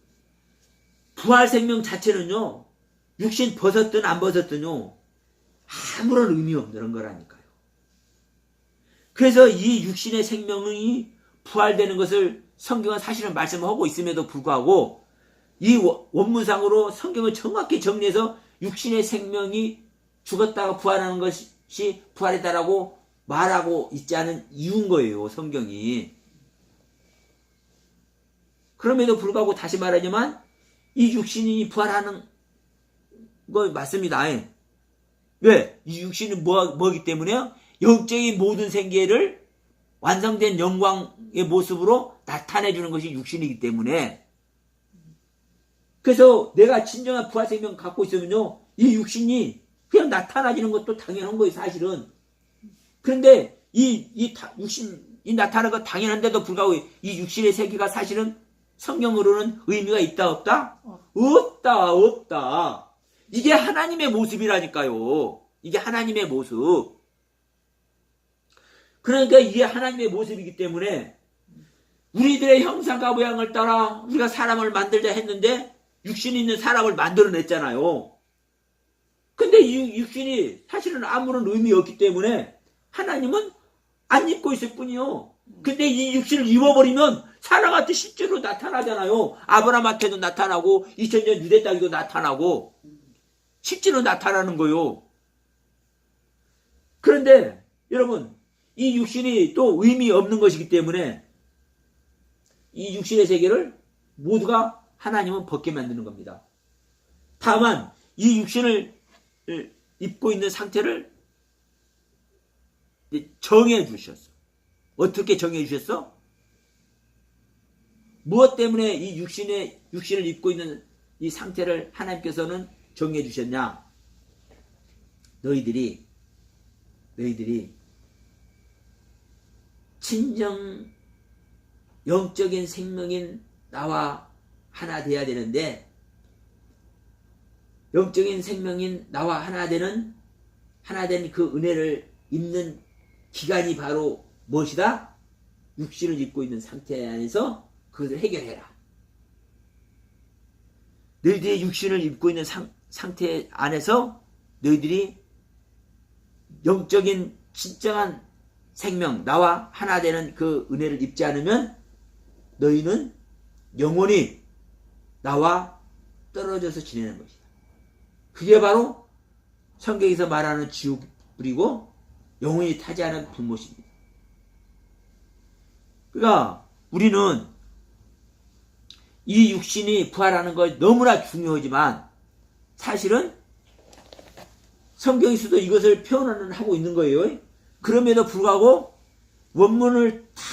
부활 생명 자체는요, 육신 벗었든 안 벗었든요 아무런 의미 없는 거라니까요. 그래서 이 육신의 생명이 부활되는 것을 성경은 사실은 말씀하고 있음에도 불구하고 이 원문상으로 성경을 정확히 정리해서 육신의 생명이 죽었다가 부활하는 것이 부활이다라고 말하고 있지 않은 이유인 거예요, 성경이. 그럼에도 불구하고 다시 말하지만 이 육신이 부활하는 거 맞습니다. 왜? 이 육신은 뭐기 때문에요? 영적인 모든 생계를 완성된 영광의 모습으로 나타내주는 것이 육신이기 때문에, 그래서 내가 진정한 부활 생명 갖고 있으면요, 이 육신이 그냥 나타나지는 것도 당연한 거예요, 사실은. 그런데 이 육신이 나타나는 거 당연한데도 불구하고 이 육신의 세계가 사실은 성경으로는 의미가 있다 없다? 없다. 이게 하나님의 모습이라니까요. 이게 하나님의 모습. 그러니까 이게 하나님의 모습이기 때문에 우리들의 형상과 모양을 따라 우리가 사람을 만들자 했는데 육신이 있는 사람을 만들어냈잖아요. 근데 이 육신이 사실은 아무런 의미 없기 때문에 하나님은 안 입고 있을 뿐이요. 근데 이 육신을 입어버리면 살아갔듯 실제로 나타나잖아요. 아브라함한테도 나타나고 2000년 유대 땅에도 나타나고 실제로 나타나는 거요. 그런데 여러분 이 육신이 또 의미 없는 것이기 때문에 이 육신의 세계를 모두가 하나님은 벗게 만드는 겁니다. 다만 이 육신을 입고 있는 상태를 정해 주셨어. 어떻게 정해 주셨어? 무엇 때문에 이 육신을 입고 있는 이 상태를 하나님께서는 정해 주셨냐? 너희들이 진정 영적인 생명인 나와 하나 돼야 되는데, 영적인 생명인 나와 하나 된 그 은혜를 입는 기간이 바로 무엇이다? 육신을 입고 있는 상태 안에서 그것을 해결해라. 너희들이 육신을 입고 있는 상태 안에서 너희들이 영적인 진정한 생명, 나와 하나 되는 그 은혜를 입지 않으면 너희는 영원히 나와 떨어져서 지내는 것이다. 그게 바로 성경에서 말하는 지옥불이고 영원히 타지 않은 불못입니다. 그러니까 우리는 이 육신이 부활하는 것 너무나 중요하지만 사실은 성경에서도 이것을 표현을 하고 있는 거예요. 그럼에도 불구하고 원문을 딱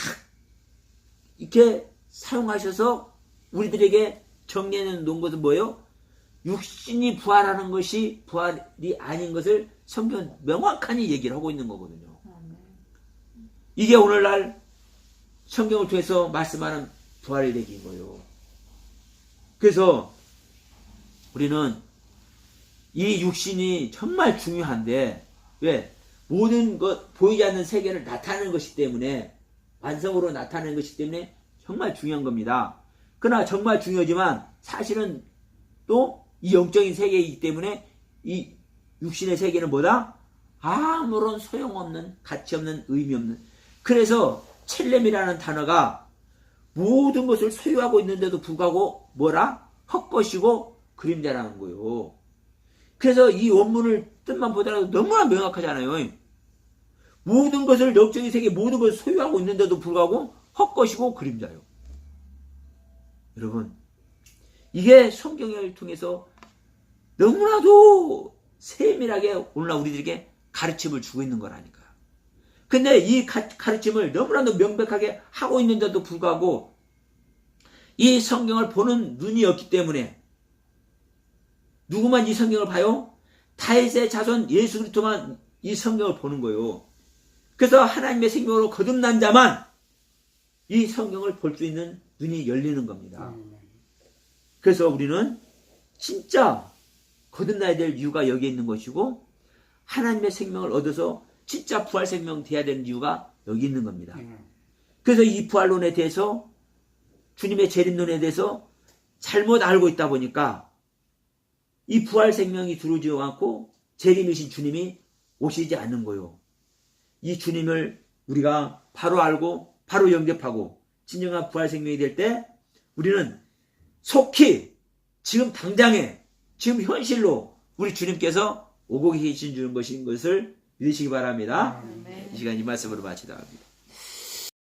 이렇게 사용하셔서 우리들에게 정리해 놓은 것은 뭐예요? 육신이 부활하는 것이 부활이 아닌 것을 성경은 명확하게 얘기를 하고 있는 거거든요. 이게 오늘날 성경을 통해서 말씀하는 부활의 얘기인 거예요. 그래서 우리는 이 육신이 정말 중요한데, 왜? 모든 것, 보이지 않는 세계를 나타내는 것이기 때문에, 완성으로 나타내는 것이기 때문에 정말 중요한 겁니다. 그러나 정말 중요하지만 사실은 또 이 영적인 세계이기 때문에 이 육신의 세계는 뭐다? 아무런 소용없는, 가치없는, 의미 없는. 그래서 첼렘이라는 단어가 모든 것을 소유하고 있는데도 불구하고 뭐라? 헛것이고 그림자라는 거예요. 그래서 이 원문을 뜻만 보더라도 너무나 명확하잖아요. 모든 것을, 영적인 세계 모든 것을 소유하고 있는데도 불구하고 헛것이고 그림자요. 여러분, 이게 성경을 통해서 너무나도 세밀하게 오늘날 우리들에게 가르침을 주고 있는 거라니까요. 근데 이 가르침을 너무나도 명백하게 하고 있는데도 불구하고 이 성경을 보는 눈이 없기 때문에 누구만 이 성경을 봐요? 다윗의 자손 예수 그리스도만 이 성경을 보는 거예요. 그래서 하나님의 생명으로 거듭난 자만 이 성경을 볼 수 있는 눈이 열리는 겁니다. 그래서 우리는 진짜 거듭나야 될 이유가 여기에 있는 것이고 하나님의 생명을 얻어서 진짜 부활 생명 돼야 되는 이유가 여기 있는 겁니다. 그래서 이 부활론에 대해서, 주님의 재림론에 대해서 잘못 알고 있다 보니까 이 부활 생명이 들어오지 않고 재림이신 주님이 오시지 않는 거예요. 이 주님을 우리가 바로 알고 바로 영접하고 진정한 부활 생명이 될 때 우리는 속히 지금 당장에, 지금 현실로 우리 주님께서 오고 계신 것인 것을 믿으시기 바랍니다. 이 시간 이 말씀으로 마치다 합니다.